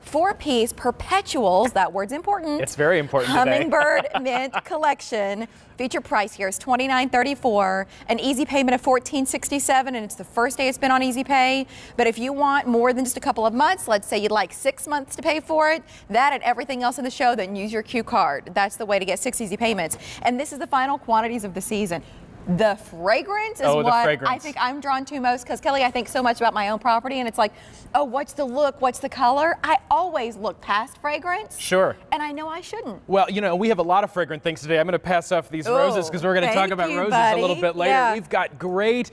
4-piece Perpetuals, that word's important. It's very important today. Hummingbird Mint collection. Feature price here is $29.34, an easy payment of $14.67, and it's the first day it's been on Easy Pay. But if you want more than just a couple of months, let's say you'd like 6 months to pay for it, that and everything else in the show, then use your Q card. That's the way to get 6 easy payments. And this is the final quantities of the season. The fragrance is what I think I'm drawn to most, because Kelly, I think so much about my own property, and it's like, oh, what's the look? What's the color? I always look past fragrance. Sure. And I know I shouldn't. Well, you know, we have a lot of fragrant things today. I'm going to pass off these roses because we're going to talk about roses a little bit later. Yeah. We've got great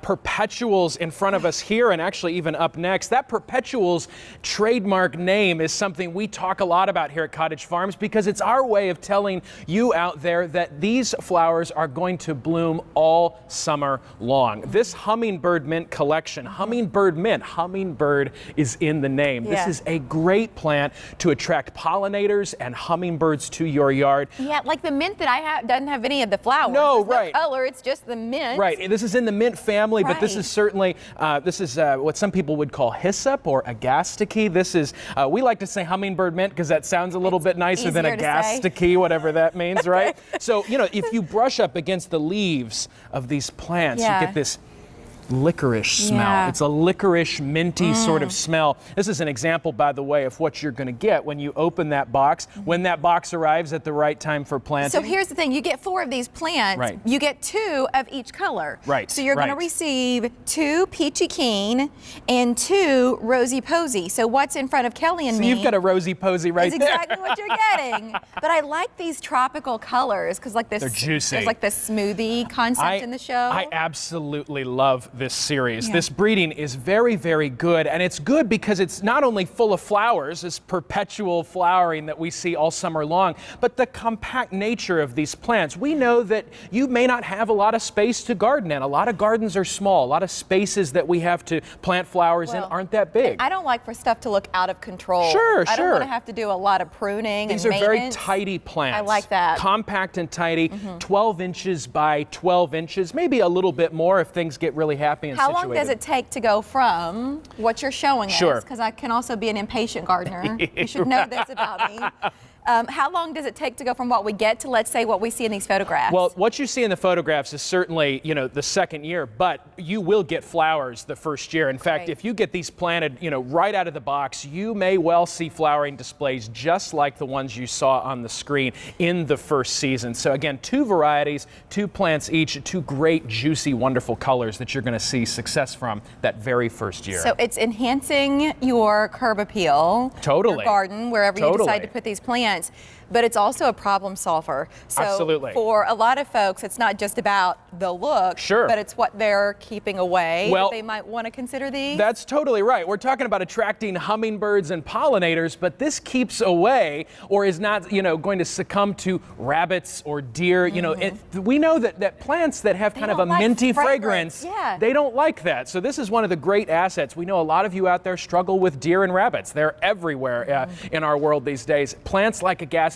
Perpetuals in front of us here, and actually even up next. That Perpetuals trademark name is something we talk a lot about here at Cottage Farms, because it's our way of telling you out there that these flowers are going to bloom all summer long. This Hummingbird Mint collection, Hummingbird Mint, Hummingbird is in the name. Yeah. This is a great plant to attract pollinators and hummingbirds to your yard. Yeah, like the mint that I have doesn't have any of the flowers. No, right. No color, it's just the mint. Right, this is in the mint family, but this is certainly, what some people would call hyssop or agastache. This is, we like to say Hummingbird Mint because that sounds a little bit nicer than agastache, whatever that means, right? So, you know, if you brush up against the leaves of these plants, you get this licorice smell. Yeah. It's a licorice minty sort of smell. This is an example, by the way, of what you're going to get when you open that box, when that box arrives at the right time for planting. So here's the thing, you get 4 of these plants, you get 2 of each color. Right. So you're going to receive 2 Peachy Keen and 2 Rosy Posy. So what's in front of Kelly and me? You've got a Rosy Posy right there. That's exactly what you're getting. But I like these tropical colors because like this, they're juicy. There's like this smoothie concept in the show. I absolutely love this series. This breeding is very, very good, and it's good because it's not only full of flowers, this perpetual flowering that we see all summer long, but the compact nature of these plants. We know that you may not have a lot of space to garden in. A lot of gardens are small. A lot of spaces that we have to plant flowers in aren't that big. I don't like for stuff to look out of control. Sure, I don't want to have to do a lot of pruning These and are very tidy plants. I like that. Compact and tidy, 12 inches by 12 inches, maybe a little bit more if things get really happy and How long does it take to go from what you're showing us? Because I can also be an impatient gardener. You should know this about me. How long does it take to go from what we get to, let's say, what we see in these photographs? Well, what you see in the photographs is certainly, you know, the second year, but you will get flowers the first year. In fact, if you get these planted, you know, right out of the box, you may well see flowering displays just like the ones you saw on the screen in the first season. So again, 2 varieties, 2 plants each, 2 great, juicy, wonderful colors that you're going to see success from that very first year. So it's enhancing your curb appeal, your garden, wherever you decide to put these plants. But it's also a problem solver. So for a lot of folks, it's not just about the look, but it's what they're keeping away. Well, they might want to consider these. That's totally right. We're talking about attracting hummingbirds and pollinators, but this keeps away or is not, you know, going to succumb to rabbits or deer. You know, we know that plants that have kind of a minty fragrance, they don't like that. So this is one of the great assets. We know a lot of you out there struggle with deer and rabbits. They're everywhere in our world these days. Plants like agastache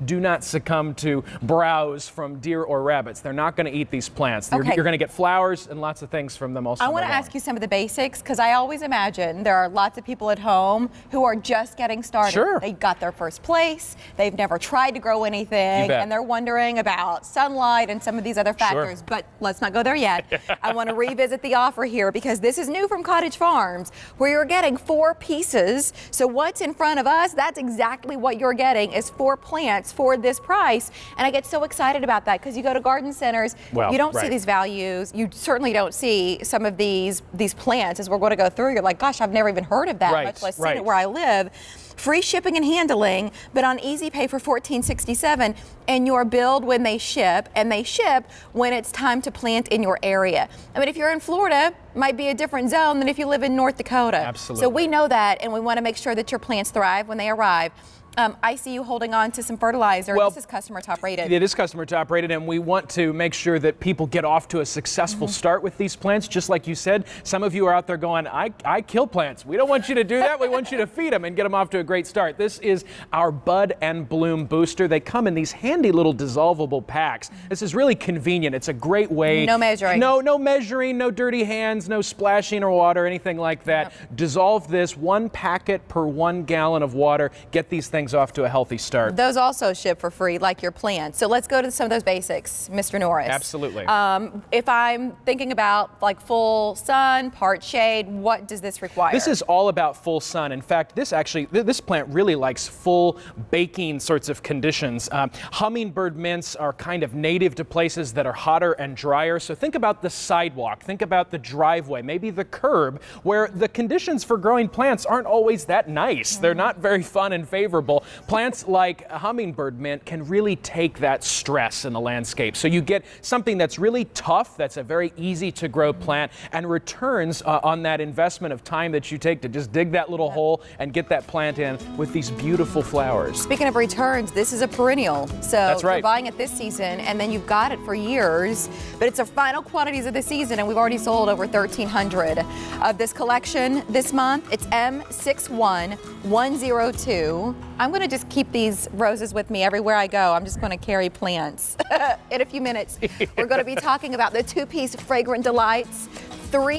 do not succumb to browse from deer or rabbits. They're not going to eat these plants. You're going to get flowers and lots of things from them also. I want to ask you some of the basics, because I always imagine there are lots of people at home who are just getting started. Sure. They got their first place, they've never tried to grow anything, and they're wondering about sunlight and some of these other factors. But let's not go there yet. I want to revisit the offer here, because this is new from Cottage Farms, where you're getting 4 pieces. So what's in front of us, that's exactly what you're getting, is 4 plants for this price. And I get so excited about that, because you go to garden centers, you don't see these values. You certainly don't see some of these plants as we're going to go through. You're like, gosh, I've never even heard of that, much less seen it where I live. Free shipping and handling, but on Easy Pay for $14.67, and your billed when they ship, and they ship when it's time to plant in your area. I mean, if you're in Florida, it might be a different zone than if you live in North Dakota. Absolutely. So we know that, and we want to make sure that your plants thrive when they arrive. I see you holding on to some fertilizer. Well, this is customer top rated. It is customer top rated, and we want to make sure that people get off to a successful start with these plants. Just like you said, some of you are out there going, I kill plants. We don't want you to do that. We want you to feed them and get them off to a great start. This is our Bud and Bloom Booster. They come in these handy little dissolvable packs. This is really convenient. It's a great way. No measuring. No measuring, no dirty hands, no splashing or water, anything like that. Yep. Dissolve this, 1 packet per 1 gallon of water. Get these things off to a healthy start. Those also ship for free, like your plants. So let's go to some of those basics, Mr. Norris. Absolutely. If I'm thinking about like full sun, part shade, what does this require? This is all about full sun. In fact, this plant really likes full baking sorts of conditions. Hummingbird mints are kind of native to places that are hotter and drier. So think about the sidewalk, think about the driveway, maybe the curb, where the conditions for growing plants aren't always that nice. They're not very fun and favorable. Plants like Hummingbird Mint can really take that stress in the landscape. So you get something that's really tough, that's a very easy to grow plant, and returns on that investment of time that you take to just dig that little hole and get that plant in with these beautiful flowers. Speaking of returns, this is a perennial. So that's right. You're buying it this season and then you've got it for years, but it's our final quantities of the season and we've already sold over 1,300 of this collection this month. It's M61102. I'm going to just keep these roses with me everywhere I go. I'm just going to carry plants. In a few minutes, we're going to be talking about the 2-piece Fragrant Delights. 3